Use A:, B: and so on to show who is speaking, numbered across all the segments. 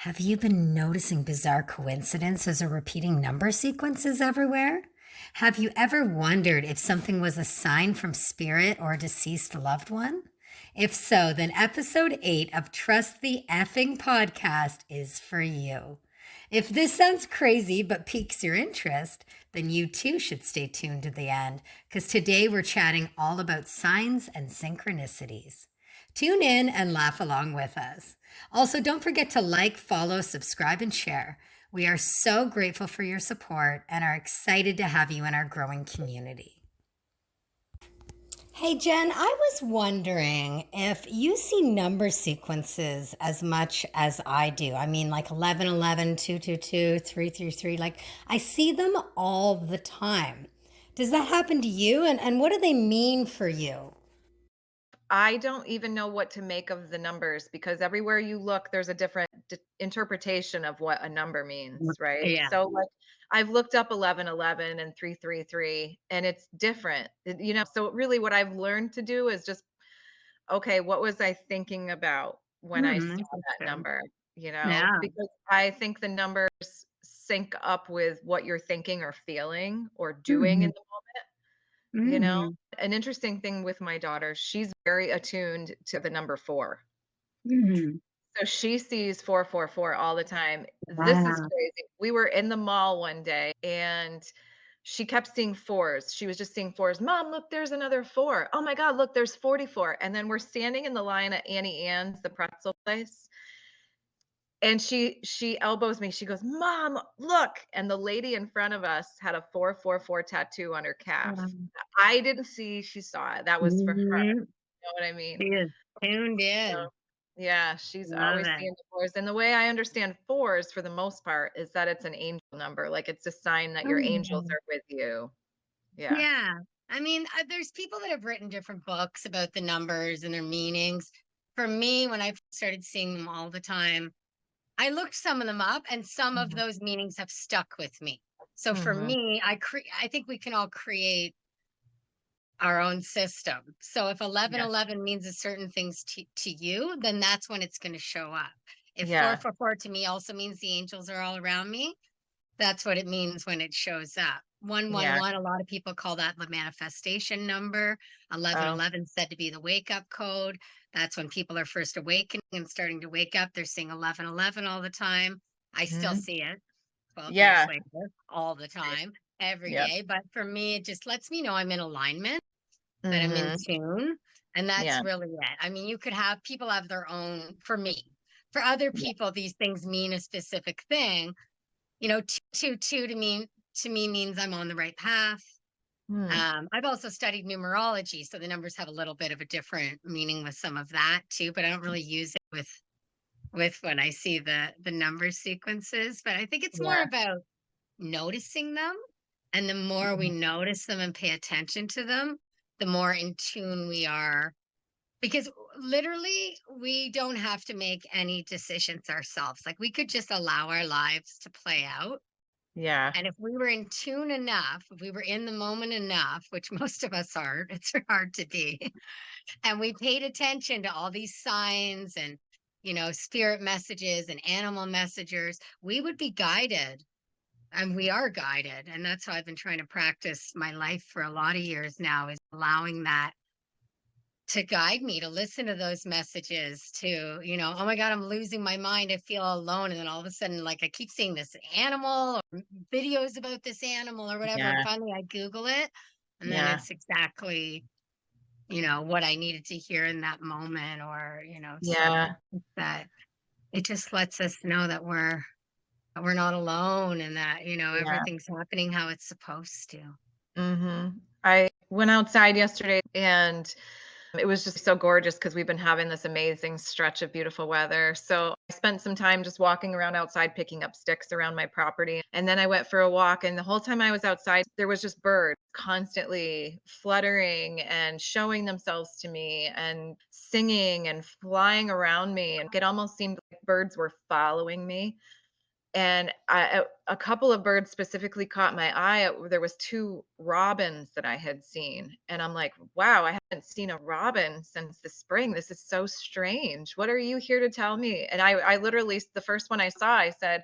A: Have you been noticing bizarre coincidences or repeating number sequences everywhere? Have you ever wondered if something was a sign from spirit or a deceased loved one? If so, then episode 8 of Trust the Effing Podcast is for you. If this sounds crazy but piques your interest, then you too should stay tuned to the end, because today we're chatting all about signs and synchronicities. Tune in and laugh along with us. Also, don't forget to like, follow, subscribe, and share. We are so grateful for your support and are excited to have you in our growing community. Hey, Jen, I was wondering if you see number sequences as much as I do. I mean, like 1111, 222, 333. Like, I see them all the time. Does that happen to you? And what do they mean for you?
B: I don't even know what to make of the numbers because everywhere you look, there's a different interpretation of what a number means, right?
A: Yeah.
B: So, like, I've looked up 1111 and 333, and it's different, So, really, what I've learned to do is just, okay, what was I thinking about when I saw that
A: Interesting.
B: number?
A: Yeah.
B: Because I think the numbers sync up with what you're thinking or feeling or doing in
A: Mhm.
B: the moment. You know?
A: Mhm.
B: An interesting thing with my daughter, she's very attuned to the number 4.
A: Mhm.
B: So she sees 444 all the time. This is
A: Wow.
B: crazy. We were in the mall one day and she kept seeing 4s. She was just seeing 4s. "Mom, look, there's another 4. Oh my god, look, there's 44." And then we're standing in the line at Auntie Anne's, the pretzel place, and she elbows me. She goes, "Mom, look." And the lady in front of us had a 444 tattoo on her calf.
A: Um,
B: I didn't see, she saw it. That was for her.
A: mhm.
B: You know what I mean?
A: She is tuned
B: So,
A: in.
B: yeah, she's
A: Love
B: always
A: it.
B: seeing the 4s, and the way I understand 4s for the most part is that it's an angel number, like, it's a sign that your angels
A: Mhm.
B: are with you. Yeah.
A: Yeah. I mean, there's people that have written different books about the numbers and their meanings. For me, when I started seeing them all the time, I looked some of them up and some of
B: Mhm.
A: those meanings have stuck with me. So for
B: Mhm.
A: me, I think we can all create our own system. So if
B: Yeah.
A: 1111 means a certain things to you, then that's when it's going to show up. If
B: Yeah.
A: 444 to me also means the angels are all around me, that's what it means when it shows up.
B: Yeah.
A: 111, a lot of people call that the manifestation number.
B: Oh.
A: 1111 said to be the wake up code. That's when people are first awakening and starting to wake up. They're seeing 1111 all the time. I still
B: Mhm.
A: see it 12 years
B: Yeah.
A: later all the time, every
B: Yep.
A: day. But for me, it just lets me know I'm in alignment, that I'm in
B: Mhm.
A: tune. And that's
B: Yeah.
A: really it. I mean, you could have people have their own, for me, for other
B: Yeah.
A: people, these things mean a specific thing. 222 to me means I'm on the right path.
B: Hmm.
A: I've also studied numerology, so the numbers have a little bit of a different meaning with some of that too, but I don't really use it with when I see the number sequences. But I think it's more
B: Yeah.
A: about noticing them. And the more we
B: Mhm.
A: notice them and pay attention to them, the more in tune we are. Because literally, we don't have to make any decisions ourselves. Like we could just allow our lives to play out.
B: Yeah.
A: And if we were in tune enough, if we were in the moment enough, which most of us aren't, it's hard to be, and we paid attention to all these signs and, spirit messages and animal messengers, we would be guided, and we are guided. And that's how I've been trying to practice my life for a lot of years now, is allowing that to guide me, to listen to those messages, to, oh my God, I'm losing my mind, I feel alone. And then all of a sudden, like, I keep seeing this animal or videos about this animal or whatever, and
B: Yeah.
A: finally I Google it, and then
B: Yeah.
A: it's exactly, what I needed to hear in that moment. Or, so
B: Yeah.
A: that it just lets us know that we're not alone, and that,
B: Yeah.
A: everything's happening how it's supposed to.
B: Mhm. I went outside yesterday and it was just so gorgeous because we've been having this amazing stretch of beautiful weather. So I spent some time just walking around outside, picking up sticks around my property. And then I went for a walk. And the whole time I was outside, there was just birds constantly fluttering and showing themselves to me and singing and flying around me. And it almost seemed like birds were following me. And a couple of birds specifically caught my eye. There was 2 robins that I had seen, and I'm like, "Wow, I haven't seen a robin since the spring. This is so strange. What are you here to tell me?" And I literally, the first one I saw, I said,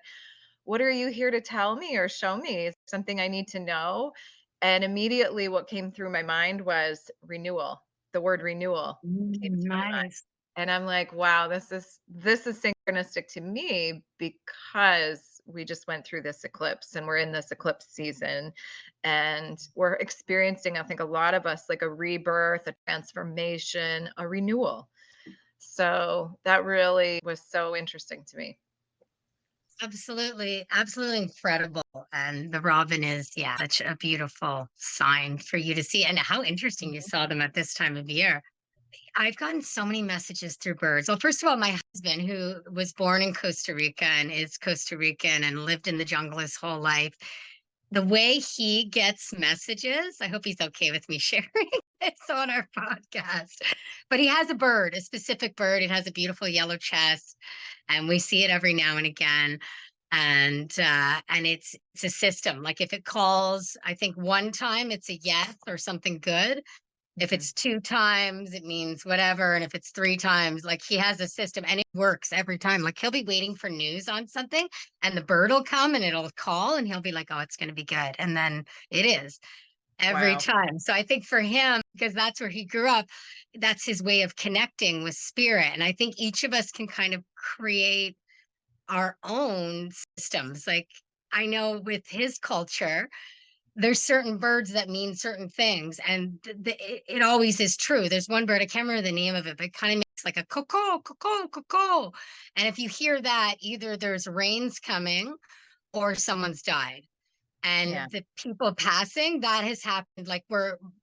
B: "What are you here to tell me or show me? Is there something I need to know?" And immediately what came through my mind was renewal. The word renewal came to my mind.
A: Nice.
B: And I'm like, "Wow, this is synchronistic to me because we just went through this eclipse and we're in this eclipse season and we're experiencing, I think a lot of us, like a rebirth, a transformation, a renewal." So that really was so interesting to me.
A: Absolutely, absolutely incredible. And the robin is, yeah, such a beautiful sign for you to see. And how interesting you
B: Mhm.
A: saw them at this time of year. I've gotten so many messages through birds. Well, first of all, my husband, who was born in Costa Rica and is Costa Rican and lived in the jungle his whole life, the way he gets messages, I hope he's okay with me sharing this on our podcast. But he has a bird, a specific bird. It has a beautiful yellow chest, and we see it every now and again. And it's a system. Like if it calls, I think one time it's a yes or something good. If
B: Mhm.
A: it's 2 times, it means whatever, and if it's 3 times, like, he has a system, and it works every time. Like, he'll be waiting for news on something, and the bird will come, and it'll call, and he'll be like, "Oh, it's gonna be good," and then it is, every
B: Wow.
A: time. So I think for him, because that's where he grew up, that's his way of connecting with spirit, and I think each of us can kind of create our own systems. Like, I know with his culture, there's certain birds that mean certain things, and it always is true. There's one bird, I can't remember the name of it, but it kind of makes like a coco coco coco, and if you hear that, either there's rains coming or someone's died. And
B: Yeah.
A: the people passing, that has happened. Like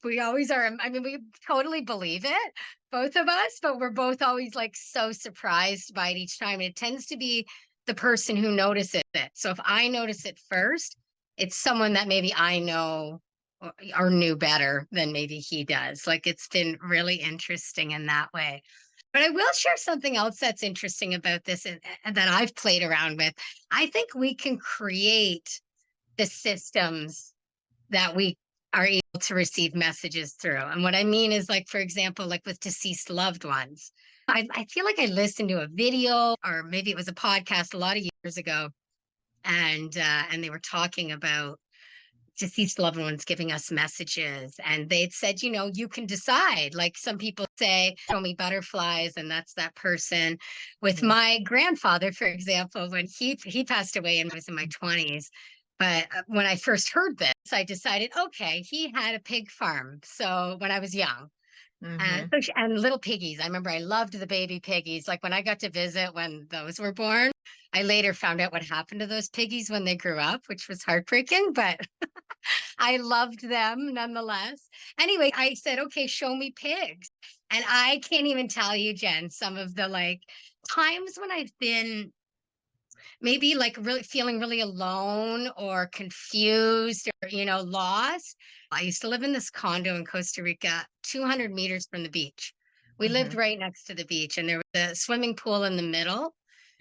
A: we always are, I mean, we totally believe it, both of us, but we're both always like so surprised by it each time. And it tends to be the person who notices it. So if I notice it first, it's someone that maybe I know or knew better than maybe he does. Like it's been really interesting in that way. But I will share something else that's interesting about this and that I've played around with. I think we can create the systems that we are able to receive messages through. And what I mean is, like, for example, like with deceased loved ones, I feel like I listened to a video or maybe it was a podcast a lot of years ago, and they were talking about deceased loved ones giving us messages, and they'd said, you can decide. Like some people say, show me butterflies, and that's that person. With
B: Mhm.
A: my grandfather, for example, when he passed away and I was in my 20s, but when I first heard this, I decided, okay, he had a pig farm, so when I was young,
B: Mhm.
A: and little piggies. I remember I loved the baby piggies. Like when I got to visit when those were born, I later found out what happened to those piggies when they grew up, which was heartbreaking, but I loved them nonetheless. Anyway, I said, okay, show me pigs. And I can't even tell you, Jen, some of the like times when I've been maybe like really feeling really alone or confused or, lost. I used to live in this condo in Costa Rica, 200 meters from the beach. We lived
B: Mhm.
A: right next to the beach, and there was a swimming pool in the middle.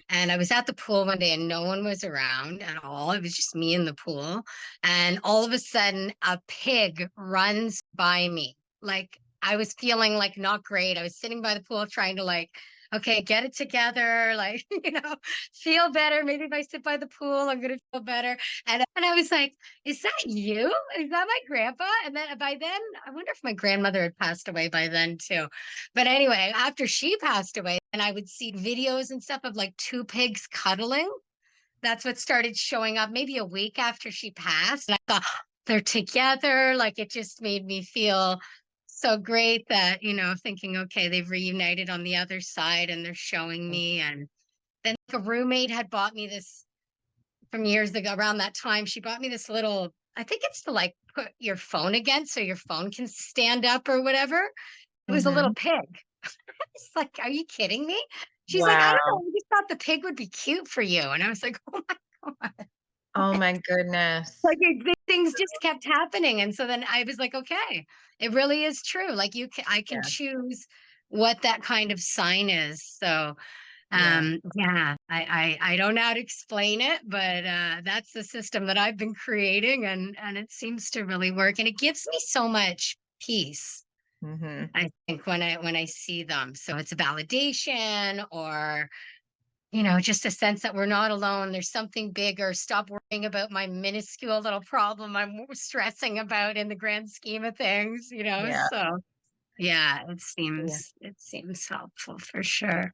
A: And I was at the pool one day and no one was around at all. It was just me in the pool. And all of a sudden, a pig runs by me. Like I was feeling like not great. I was sitting by the pool trying to like, okay, get it together, like, feel better. Maybe if I sit by the pool, I'm gonna feel better. And I was like, is that you? Is that my grandpa? And then by then, I wonder if my grandmother had passed away by then too. But anyway, after she passed away, and I would see videos and stuff of like 2 pigs cuddling. That's what started showing up maybe a week after she passed. And I thought, they're together. Like it just made me feel so great that, thinking, okay, they've reunited on the other side and they're showing me. And then like, a roommate had bought me this from years ago around that time. She bought me this little, I think it's to like put your phone against so your phone can stand up or whatever. It was a little
B: Mhm.
A: pig. It's like, "Are you kidding me?" She's like, "I don't
B: Wow.
A: know, we just thought the pig would be cute for you." And I was like, "Oh my god."
B: Oh my goodness.
A: Like, things just kept happening, and so then I was like, "Okay, it really is true." Like, I can
B: Yeah.
A: choose what that kind of sign is, so
B: Yeah.
A: Yeah, I don't know how to explain it, but that's the system that I've been creating, and it seems to really work, and it gives me so much peace.
B: Hmm.
A: I think when I see them, so it's a validation, or just a sense that we're not alone. There's something bigger. Stop worrying about my minuscule little problem I'm stressing about in the grand scheme of things.
B: Yeah.
A: So yeah,
B: Yeah.
A: it seems helpful for sure.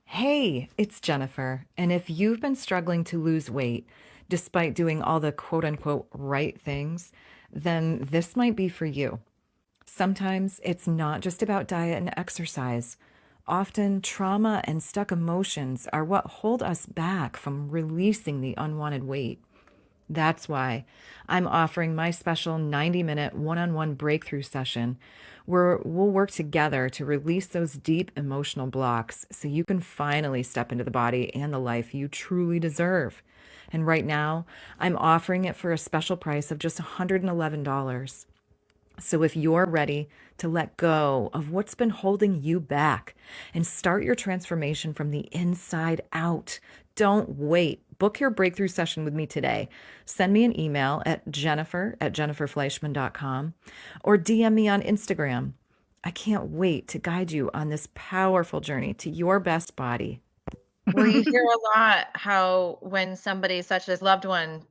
C: Hey, it's Jennifer. And if you've been struggling to lose weight despite doing all the quote unquote right things, then this might be for you. Sometimes it's not just about diet and exercise. Often, trauma and stuck emotions are what hold us back from releasing the unwanted weight. That's why I'm offering my special 90-minute one on one breakthrough session where we'll work together to release those deep emotional blocks so you can finally step into the body and the life you truly deserve. And right now, I'm offering it for a special price of just $111. So if you're ready to let go of what's been holding you back and start your transformation from the inside out, don't wait. Book your breakthrough session with me today. Send me an email at jennifer@jenniferfleischman.com or DM me on Instagram. I can't wait to guide you on this powerful journey to your best body.
B: Well, you hear a lot how when somebody such as loved one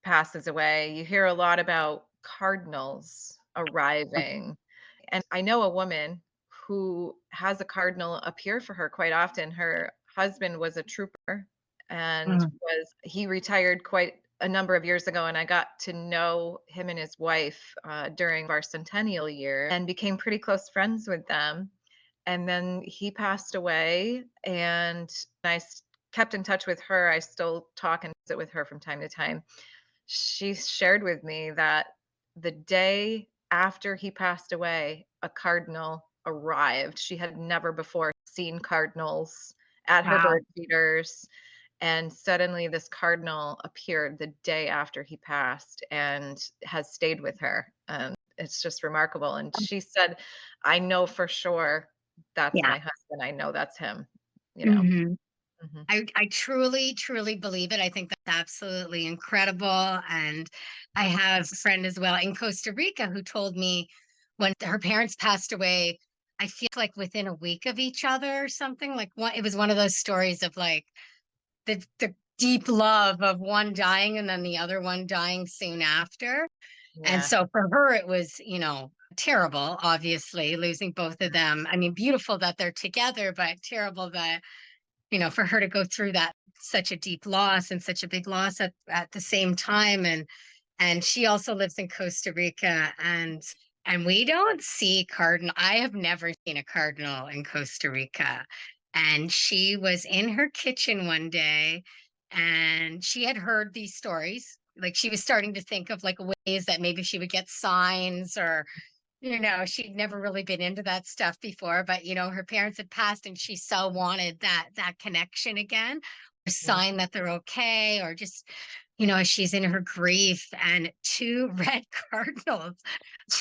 B: passes away, you hear a lot about cardinals arriving. And I know a woman who has a cardinal appear for her quite often. Her husband was a trooper and
A: Mm,
B: he retired quite a number of years ago, and I got to know him and his wife during our centennial year and became pretty close friends with them. And then he passed away, and kept in touch with her. I still talk and visit with her from time to time. She shared with me that the day after he passed away, a cardinal arrived. She had never before seen cardinals at her
A: wow.
B: bird feeders. And suddenly, this cardinal appeared the day after he passed and has stayed with her. It's just remarkable. And she said, I know for sure that's
A: Yeah.
B: my husband. I know that's him, you know.
A: hmm
B: Mhm.
A: I truly, truly believe it. I think that's absolutely incredible. And I have a friend as well in Costa Rica who told me when her parents passed away, I feel like within a week of each other or something. Like it was one of those stories of like the deep love of one dying and then the other one dying soon after. And
B: Yeah.
A: so for her, it was, terrible, obviously, losing both of them. I mean, beautiful that they're together, but terrible that, for her to go through that such a deep loss and such a big loss at the same time. And she also lives in Costa Rica, and we don't see cardinal. I have never seen a cardinal in Costa Rica. And she was in her kitchen one day and she had heard these stories. Like she was starting to think of like ways that maybe she would get signs, or she'd never really been into that stuff before, but her parents had passed and she so wanted that connection again, a
B: Yeah.
A: sign that they're okay, or just as she's in her grief, and two red cardinals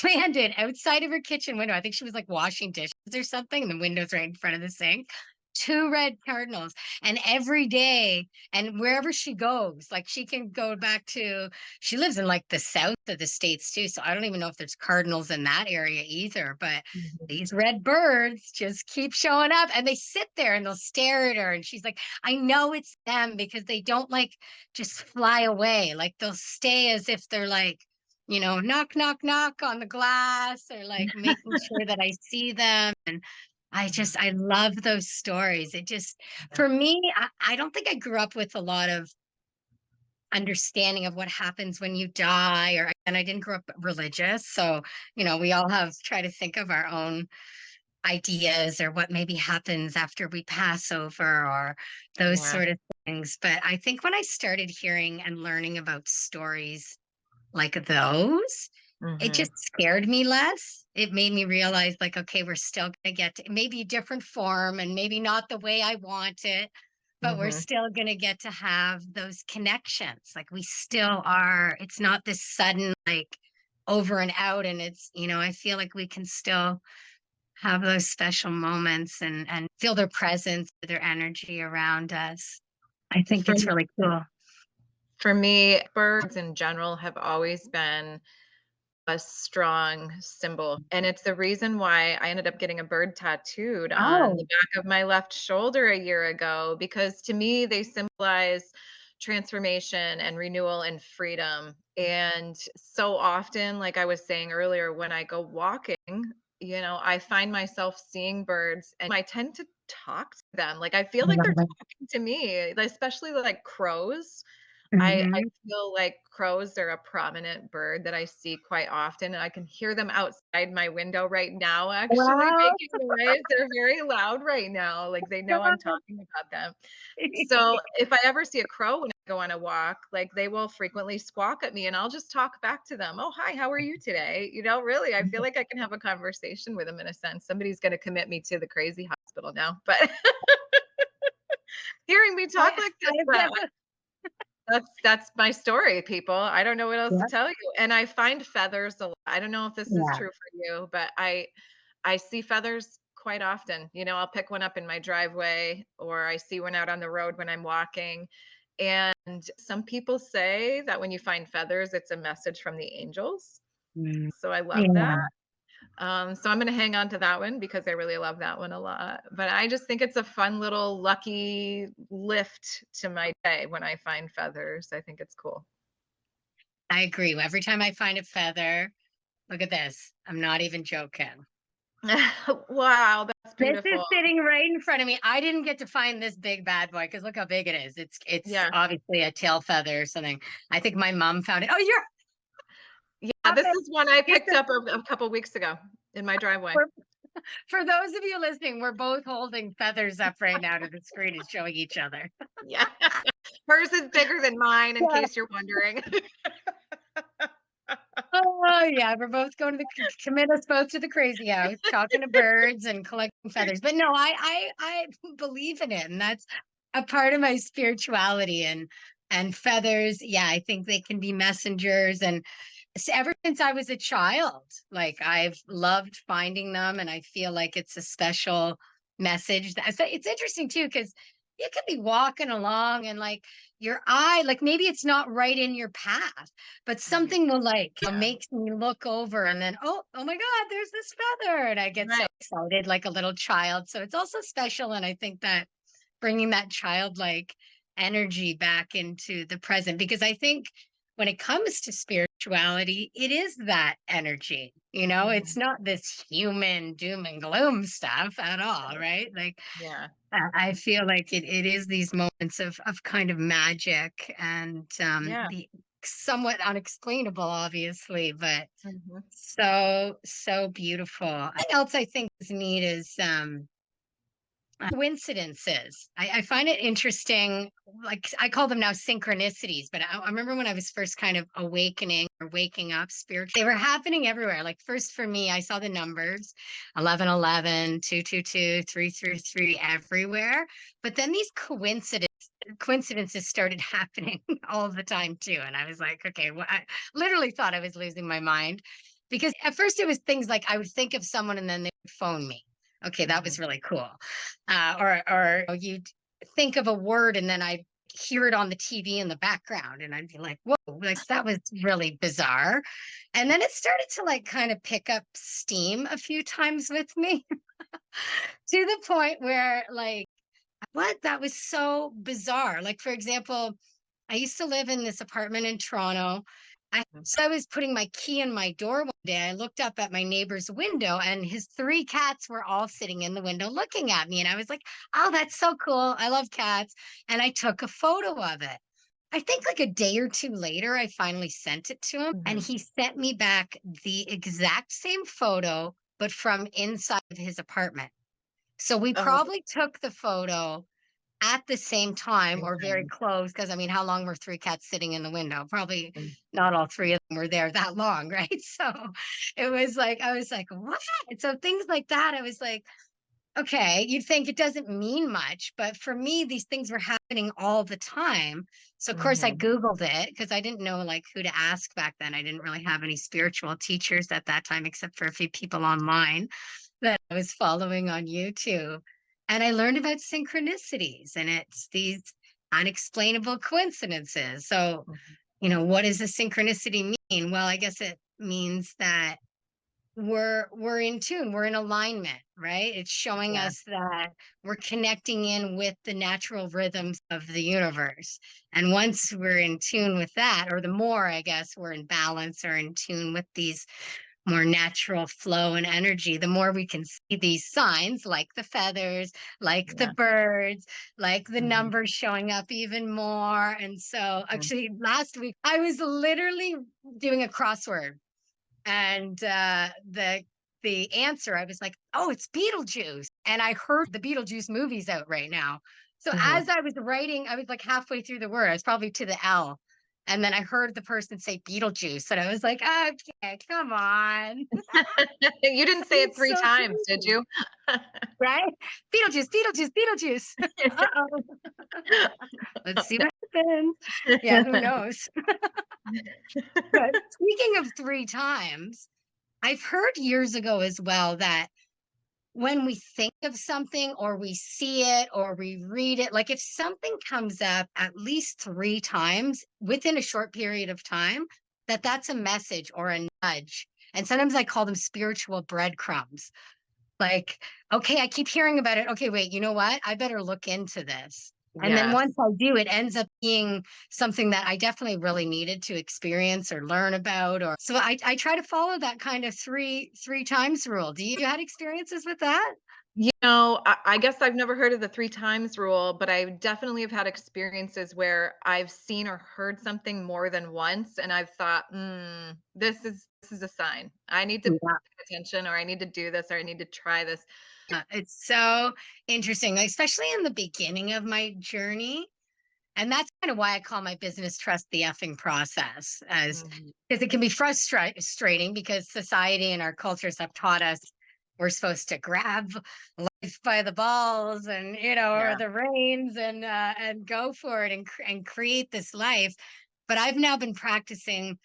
A: landed outside of her kitchen window. I think she was like washing dishes or something, and the window's right in front of the sink. Two red cardinals. And every day, and wherever she goes, like she can go back to, she lives in like the south of the states too. So I don't even know if there's cardinals in that area either. But
B: Mhm.
A: these red birds just keep showing up and they sit there and they'll stare at her. And she's like, I know it's them because they don't like just fly away. Like they'll stay as if they're like, knock, knock, knock on the glass, or like making sure that I see them. And I love those stories. It just, for me, I don't think I grew up with a lot of understanding of what happens when you die, and I didn't grow up religious. So, we all have try to think of our own ideas or what maybe happens after we pass over, or those
B: Yeah.
A: sort of things. But I think when I started hearing and learning about stories like those, it
B: Mhm.
A: just scared me less. It made me realize, like, okay, we're still going to get to maybe a different form and maybe not the way I want it, but we're
B: Mhm.
A: still going to get to have those connections. Like, we still are, it's not this sudden, like, over and out. And it's, I feel like we can still have those special moments and feel their presence, their energy around us. I think
B: For,
A: it's really cool.
B: for me, birds in general have always been a strong symbol. And it's the reason why I ended up getting a bird tattooed on the
A: Oh,
B: back of my left shoulder a year ago, because to me, they symbolize transformation and renewal and freedom. And so often, like I was saying earlier, when I go walking, I find myself seeing birds and I tend to talk to them. Like I feel
A: I
B: like they're
A: love it.
B: talking to me, especially like crows. I
A: Mhm.
B: feel like crows are a prominent bird that I see quite often, and I can hear them outside my window right now, actually
A: Wow.
B: making noise. They're very loud right now, like, they know I'm talking about them. So, if I ever see a crow when I go on a walk, like, they will frequently squawk at me, and I'll just talk back to them, "Oh, hi, how are you today?" Really, I feel like I can have a conversation with them in a sense. Somebody's gonna commit me to the crazy hospital now, but hearing me talk like this,
A: I've never.
B: that's my story, people. I don't know what else to
A: Yeah.
B: tell you. And I find feathers a lot. I don't know if this is
A: Yeah.
B: true for you, but I see feathers quite often. I'll pick one up in my driveway or I see one out on the road when I'm walking. And some people say that when you find feathers, it's a message from the angels.
A: Mm.
B: So I love that.
A: Yeah.
B: So I'm going to hang on to that one because I really love that one a lot. But I just think it's a fun little lucky lift to my day when I find feathers. I think it's cool.
A: I agree. Every time I find a feather, look at this. I'm not even joking.
B: Wow, that's
A: This is
B: beautiful.
A: sitting right in front of me. I didn't get to find this big bad boy because look how big it is. It's
B: Yeah.
A: obviously a tail feather or something. I think my mom found it. Oh, you're
B: Yeah, this is one I
A: Here's
B: picked up a couple weeks ago in my driveway.
A: for those of you listening, we're both holding feathers up right now to the screen and showing each other.
B: Yeah. Hers is bigger than mine, in
A: Yeah.
B: case you're wondering.
A: Oh yeah, we're both going to commit us both to the crazy house, talking to birds and collecting feathers. But no, I believe in it, and that's a part of my spirituality. And feathers, yeah, I think they can be messengers. And ever since I was a child, like I've loved finding them, and I feel like it's a special message. So it's interesting too, because you could be walking along and like your eye, like maybe it's not right in your path, but
B: Right.
A: something will like
B: Yeah.
A: makes me look over and then oh my God, there's this feather, and I get so
B: Right.
A: excited like a little child. So it's also special, and I think that bringing that childlike energy back into the present, because I think when it comes to spirituality, it is that energy. It's
B: Mhm.
A: not this human doom and gloom stuff at all,
B: Right.
A: right? Like
B: Yeah.
A: I feel like it is these moments of kind of magic and
B: Yeah.
A: the somewhat unexplainable, obviously, but
B: Mhm.
A: so beautiful. Something else I think is neat is coincidences. I find it interesting. Like I call them now synchronicities, but I remember when I was first kind of awakening or waking up spiritually, they were happening everywhere. Like first for me, I saw the numbers 1111, 222, 333 everywhere. But then these coincidences started happening all the time too. And I was like, okay, well, I literally thought I was losing my mind because at first it was things like I would think of someone and then they would phone me. Okay, that
B: Mhm.
A: was really cool. Or you'd think of a word and then I'd hear it on the TV in the background and I'd be like, whoa, like that was really bizarre. And then it started to like kind of pick up steam a few times with me to the point where like, what? That was so bizarre. Like, for example, I used to live in this apartment in Toronto. So I was putting my key in my door one day. I looked up at my neighbor's window and his three cats were all sitting in the window looking at me. And I was like, oh, that's so cool. I love cats. And I took a photo of it. I think like a day or two later, I finally sent it to him and
B: Mhm.
A: he sent me back the exact same photo, but from inside of his apartment. So we
B: Oh,
A: probably took the photo at the same time
B: same
A: or very
B: time.
A: close, because I mean, how long were three cats sitting in the window? Probably
B: Mm.
A: not all three of them were there that long, right? So it was like, I was like, what? So things like that, I was like, okay, you'd think it doesn't mean much, but for me, these things were happening all the time. So of course I
B: Mhm.
A: Googled it because I didn't know like who to ask back then. I didn't really have any spiritual teachers at that time, except for a few people online. that I was following on YouTube. And I learned about synchronicities, and it's these unexplainable coincidences. So,
B: Mhm.
A: what does a synchronicity mean? Well, I guess it means that we're in tune, we're in alignment, right? It's showing
B: Yeah.
A: us that we're connecting in with the natural rhythms of the universe. And once we're in tune with that, or the more, I guess, we're in balance or in tune with these more natural flow and energy, the more we can see these signs, like the feathers, like the
B: Yeah.
A: birds, like the
B: Mhm.
A: numbers showing up even more. And so
B: Mhm.
A: actually last week I was literally doing a crossword, and the answer, I was like, oh, it's Beetlejuice. And I heard the Beetlejuice movie's out right now. So
B: Mhm.
A: as I was writing, I was like halfway through the word. I was probably to the L. And then I heard the person say Beetlejuice. And I was like, okay, come on.
B: You didn't say it
A: It's
B: 3
A: so
B: times, did
A: crazy,
B: you?
A: right? Beetlejuice, Beetlejuice, Beetlejuice. Uh-oh. Let's see what happens. Yeah, who knows? But speaking of 3 times, I've heard years ago as well that when we think of something or we see it or we read it, like if something comes up at least 3 times within a short period of time, that's a message or a nudge. And sometimes I call them spiritual breadcrumbs. Like, okay, I keep hearing about it. Okay, wait, you know what? I better look into this. And then
B: Yes.
A: once I do, it ends up being something that I definitely really needed to experience or learn about. Or so I try to follow that kind of three times rule. Do you had experiences with that?
B: I guess I've never heard of the 3 times rule, but I definitely have had experiences where I've seen or heard something more than once, and I've thought, this is a sign. I need to
A: Yeah.
B: pay attention, or I need to do this, or I need to try this."
A: It's so interesting, especially in the beginning of my journey. And that's kind of why I call my business Trust the Effing Process, as
B: Mhm.
A: because it can be frustrating because society and our cultures have taught us we're supposed to grab life by the balls and or
B: Yeah.
A: the reins and go for it and create this life. But I've now been practicing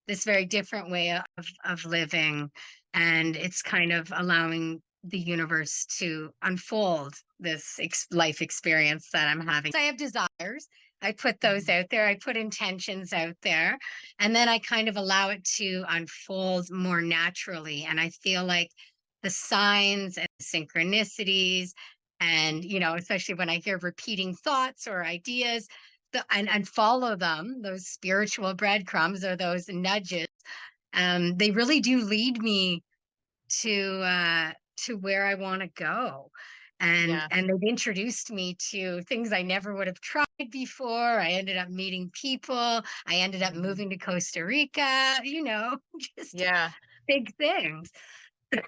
A: this very different way of living, and it's kind of allowing the universe to unfold this life experience that I'm having. So I have desires, I put those
B: Mhm.
A: out there, I put intentions out there, and then I kind of allow it to unfold more naturally. And I feel like the signs and synchronicities, and especially when I hear repeating thoughts or ideas, and follow them, those spiritual breadcrumbs or those nudges, they really do lead me to where I want to go. And
B: Yeah.
A: they've introduced me to things I never would have tried before. I ended up meeting people. I ended up
B: Mhm.
A: moving to Costa Rica, just
B: Yeah.
A: big things.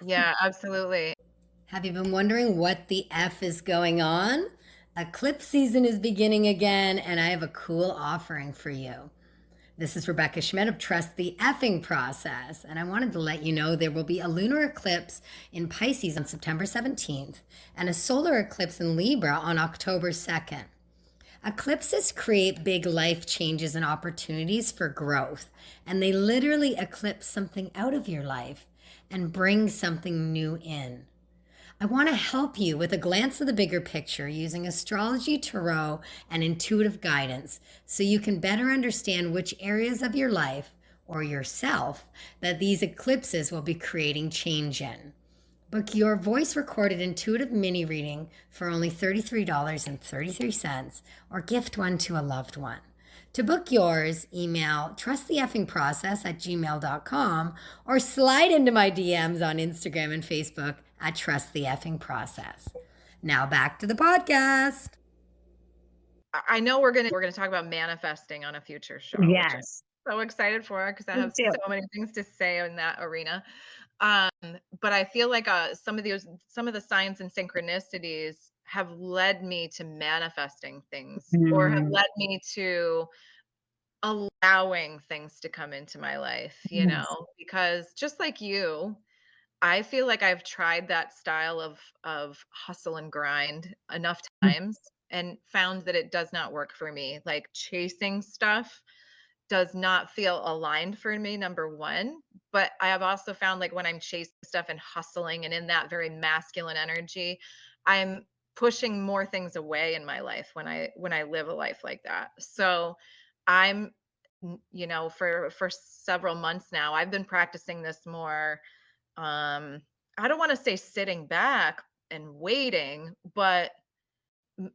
B: Yeah, absolutely.
A: Have you been wondering what the F is going on? Eclipse season is beginning again, and I have a cool offering for you. This is Rebecca Schmidt of Trust the Effing Process, and I wanted to let you know there will be a lunar eclipse in Pisces on September 17th and a solar eclipse in Libra on October 2nd. Eclipses create big life changes and opportunities for growth, and they literally eclipse something out of your life and bring something new in. I want to help you with a glance of the bigger picture using astrology, tarot, and intuitive guidance so you can better understand which areas of your life or yourself that these eclipses will be creating change in. Book your voice recorded intuitive mini reading for only $33.33 or gift one to a loved one. To book yours, email trusttheeffingprocess@gmail.com or slide into my DMs on Instagram and Facebook at Trust the Effing Process. Now back to the podcast.
B: I know we're gonna talk about manifesting on a future show, which I'm
A: Yes,
B: so excited for because I
A: me
B: have
A: too.
B: so many things to say in that arena. Um, but I feel like some of the signs and synchronicities have led me to manifesting things or have
A: Mm,
B: led me to allowing things to come into my life,
A: yes.
B: because just like you, I feel like I've tried that style of hustle and grind enough times and found that it does not work for me. Like chasing stuff does not feel aligned for me, number one. But I have also found, like, when I'm chasing stuff and hustling and in that very masculine energy, I'm pushing more things away in my life when I live a life like that. So I'm for several months now, I've been practicing this more. I don't want to say sitting back and waiting, but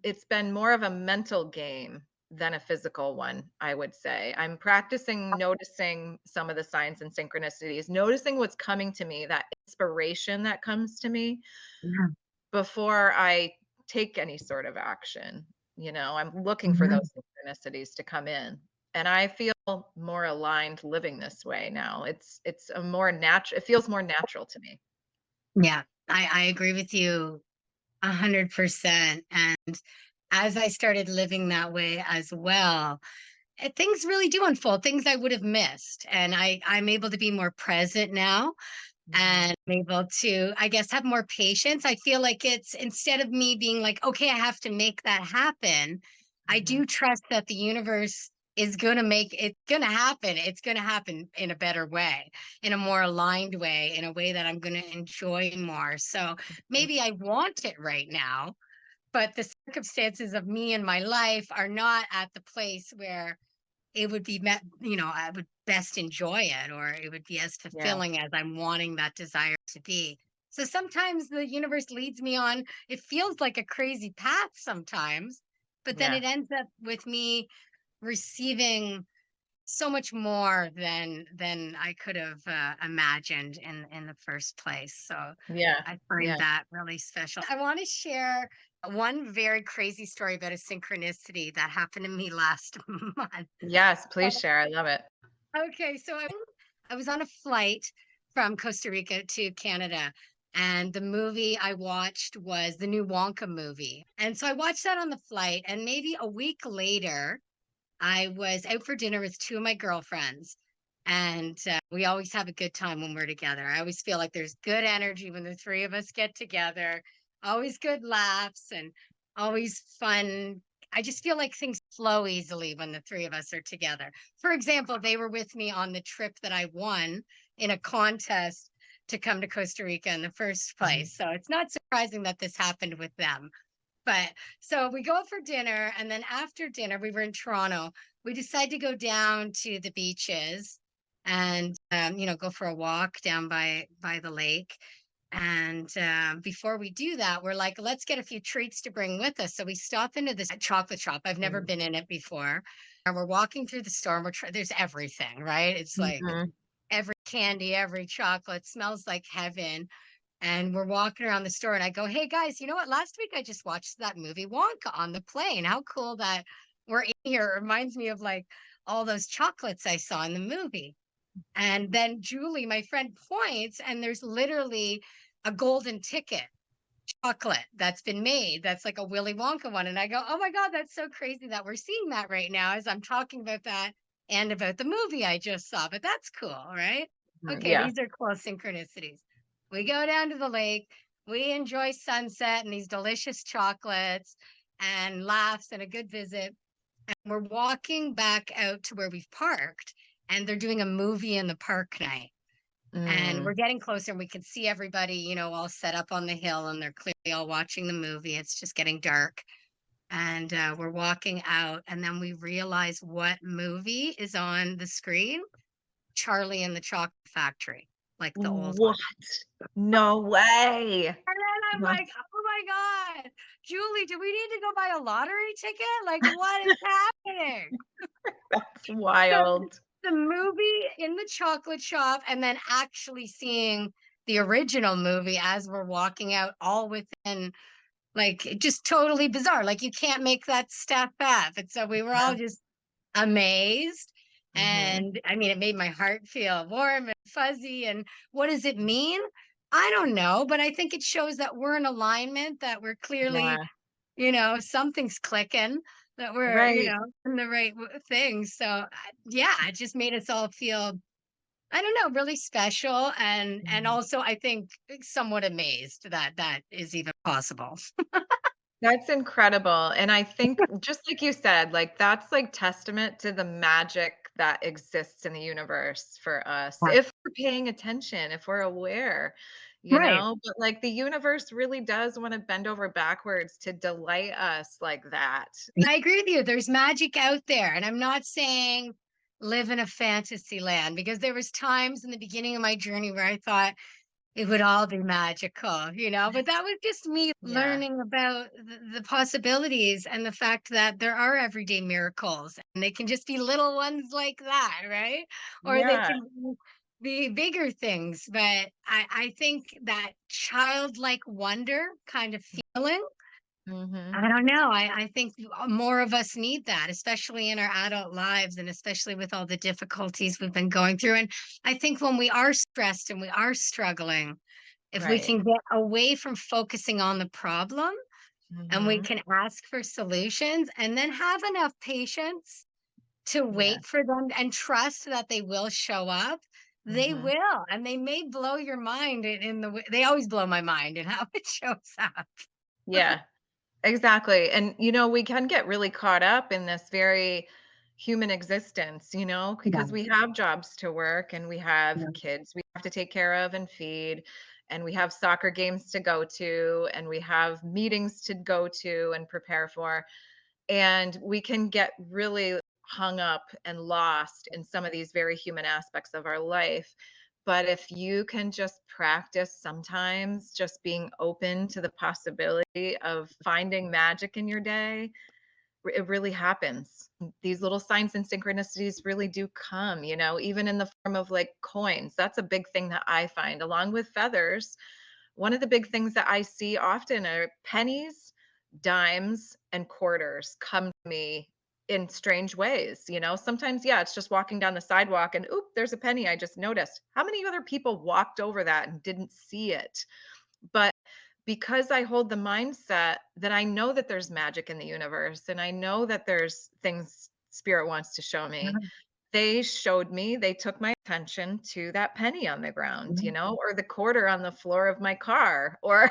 B: it's been more of a mental game than a physical one, I would say. I'm practicing noticing some of the signs and synchronicities, noticing what's coming to me, that inspiration that comes to me
A: Yeah.
B: before I take any sort of action. I'm looking for
A: Mhm.
B: those synchronicities to come in. And I feel more aligned living this way now. It's a more natural, it feels more natural to me.
A: Yeah, I agree with you 100%. And as I started living that way as well, things really do unfold, things I would have missed. And I'm able to be more present now,
B: Mhm.
A: and I'm able to, I guess, have more patience. I feel like it's, instead of me being like, okay, I have to make that happen, I
B: Mhm.
A: do trust that the universe is going to make it going to happen. It's going to happen in a better way, in a more aligned way, in a way that I'm going to enjoy more. So maybe I want it right now, but the circumstances of me and my life are not at the place where it would be met, I would best enjoy it, or it would be as
B: Yeah.
A: fulfilling as I'm wanting that desire to be. So sometimes the universe leads me on, it feels like a crazy path sometimes, but then
B: Yeah.
A: it ends up with me receiving so much more than I could have imagined in the first place. So
B: Yeah.
A: I find
B: Yeah.
A: that really special. I want to share one very crazy story about a synchronicity that happened to me last month.
B: Yes, please share. I love it.
A: Okay, so I was on a flight from Costa Rica to Canada, and the movie I watched was the new Wonka movie. And so I watched that on the flight, and maybe a week later, I was out for dinner with two of my girlfriends, and we always have a good time when we're together. I always feel like there's good energy when the three of us get together, always good laughs and always fun. I just feel like things flow easily when the three of us are together. For example, they were with me on the trip that I won in a contest to come to Costa Rica in the first
B: Mhm.
A: place. So it's not surprising that this happened with them. But so we go out for dinner, and then after dinner, we were in Toronto. We decide to go down to the beaches and go for a walk down by the lake. And before we do that, we're like, let's get a few treats to bring with us. So we stop into this chocolate shop. I've never been in it before. And we're walking through the store, and there's everything, right? It's like
B: Mhm.
A: every candy, every chocolate smells like heaven. And we're walking around the store, and I go, hey guys, you know what? Last week I just watched that movie Wonka on the plane. How cool that we're in here. It reminds me of like all those chocolates I saw in the movie. And then Julie, my friend, points, and there's literally a golden ticket chocolate that's been made. That's like a Willy Wonka one. And I go, oh my God, that's so crazy that we're seeing that right now as I'm talking about that and about the movie I just saw. But that's cool, right? Okay,
B: Yeah.
A: these are cool synchronicities. We go down to the lake, we enjoy sunset and these delicious chocolates and laughs and a good visit. And we're walking back out to where we've parked, and they're doing a movie in the park night. And we're
B: Mm.
A: getting closer, and we can see everybody, all set up on the hill, and they're clearly all watching the movie. It's just getting dark. And we're walking out, and then we realize what movie is on the screen: Charlie and the Chocolate Factory, like the old one.
B: What? No way.
A: And then I'm
B: That's
A: like, oh my God, Julie, do we need to go buy a lottery ticket? Like, what is happening?
B: that's
A: So
B: wild.
A: the movie in the chocolate shop, and then actually seeing the original movie as we're walking out, all within, like, just totally bizarre. Like, you can't make that stuff up. And so we were all just amazed.
B: Mhm.
A: And I mean, it made my heart feel warm and fuzzy. And what does it mean? I don't know, but I think it shows that we're in alignment, that we're clearly,
B: Yeah.
A: something's clicking, that we're,
B: Right.
A: in the right thing. So, yeah, it just made us all feel, I don't know, really special, and
B: Mhm.
A: also I think somewhat amazed that that is even possible.
B: That's incredible, and I think just like you said, like, that's, like, testament to the magic that exists in the universe for us
A: Yeah.
B: if we're paying attention, if we're aware,
A: Right.
B: but like the universe really does want to bend over backwards to delight us like that.
A: I agree with you. There's magic out there. And I'm not saying live in a fantasy land, because there was times in the beginning of my journey where I thought it would all be magical, but that was just me
B: Yeah.
A: learning about the possibilities and the fact that there are everyday miracles, and they can just be little ones like that, right? Or they
B: Yeah.
A: can be bigger things. But I think that childlike wonder kind of feeling,
B: Mhm.
A: I don't know. I think more of us need that, especially in our adult lives, and especially with all the difficulties we've been going through. And I think when we are stressed and we are struggling, if we
B: Right.
A: can get away from focusing on the problem, and we
B: Mhm.
A: can ask for solutions, and then have enough patience to
B: Yes.
A: wait for them and trust that they will show up, they
B: Mhm.
A: will. And they may blow your mind in the way they always blow my mind in how it shows up.
B: Yeah. Exactly. And, we can get really caught up in this very human existence,
A: Yeah.
B: because we have jobs to work and we have
A: Yeah.
B: kids we have to take care of and feed, and we have soccer games to go to, and we have meetings to go to and prepare for. And we can get really hung up and lost in some of these very human aspects of our life. But if you can just practice sometimes just being open to the possibility of finding magic in your day, it really happens. These little signs and synchronicities really do come, even in the form of like coins. That's a big thing that I find, along with feathers. One of the big things that I see often are pennies, dimes, and quarters come to me in strange ways. Sometimes, yeah, it's just walking down the sidewalk and, oop, there's a penny I just noticed. How many other people walked over that and didn't see it? But because I hold the mindset that I know that there's magic in the universe and I know that there's things spirit wants to show me, they took my attention to that penny on the ground, or the quarter on the floor of my car, or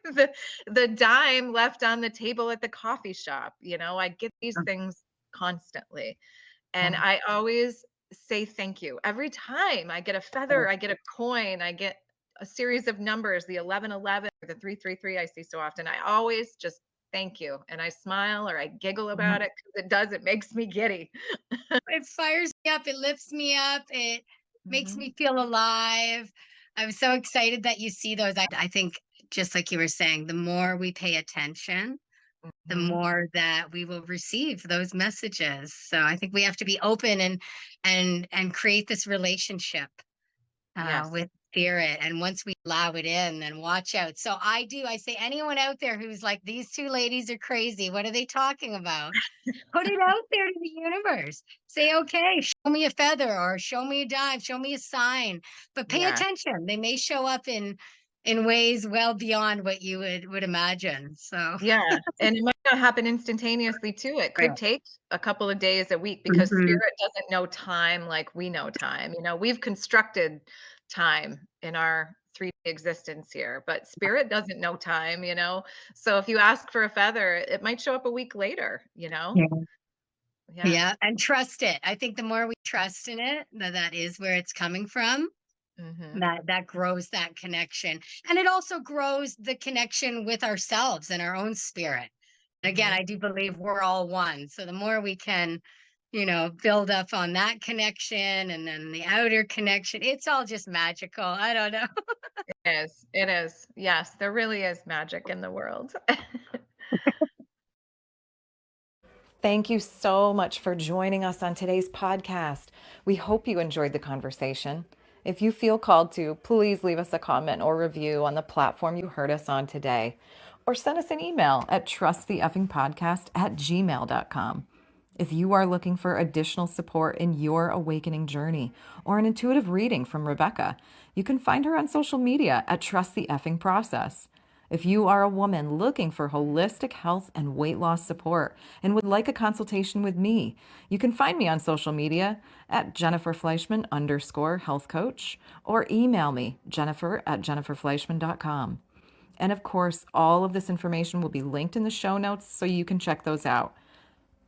B: the the dime left on the table at the coffee shop. I get these things constantly. And I always say thank you. Every time I get a feather, I get a coin, I get a series of numbers, the 1111 or the 333 I see so often. I always just thank you. And I smile or I giggle about it because it makes me giddy.
A: It fires me up, it lifts me up, it makes
B: Mhm.
A: me feel alive. I'm so excited that you see those. I think, just like you were saying, the more we pay attention, the
B: Mhm.
A: more that we will receive those messages. So I think we have to be open and create this relationship
B: Yes.
A: with spirit. And once we allow it in, then watch out. So I say, anyone out there who's like, these two ladies are crazy, what are they talking about? Put it out there to the universe. Say, okay, show me a feather, or show me a dime, show me a sign. But pay
B: Yeah.
A: attention. They may show up in ways well beyond what you would imagine. So
B: Yeah, and it might not happen instantaneously too. It
A: right.
B: could take a couple of days, a week, because
A: Mhm.
B: spirit doesn't know time like we know time. We've constructed time in our 3D existence here, but spirit doesn't know time. So if you ask for a feather, it might show up a week later.
A: Yeah.
B: Yeah.
A: Yeah. And trust it. I think the more we trust in it, that is where it's coming from.
B: Mhm.
A: That grows that connection. And it also grows the connection with ourselves and our own spirit. Again,
B: Mhm.
A: I do believe we're all one. So the more we can, build up on that connection, and then the outer connection, it's all just magical. I don't know.
B: It is. It is. Yes, there really is magic in the world.
C: Thank you so much for joining us on today's podcast. We hope you enjoyed the conversation. If you feel called to, please leave us a comment or review on the platform you heard us on today, or send us an email at trusttheeffingpodcast@gmail.com. If you are looking for additional support in your awakening journey or an intuitive reading from Rebecca, you can find her on social media at Trust the Effing Process. If you are a woman looking for holistic health and weight loss support and would like a consultation with me, you can find me on social media at JenniferFleischman_health coach, or email me, jennifer@jenniferfleischman.com. And of course, all of this information will be linked in the show notes so you can check those out.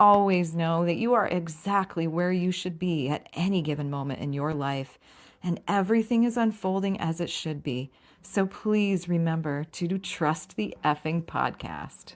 C: always know that you are exactly where you should be at any given moment in your life, and everything is unfolding as it should be. So please remember to trust the effing podcast.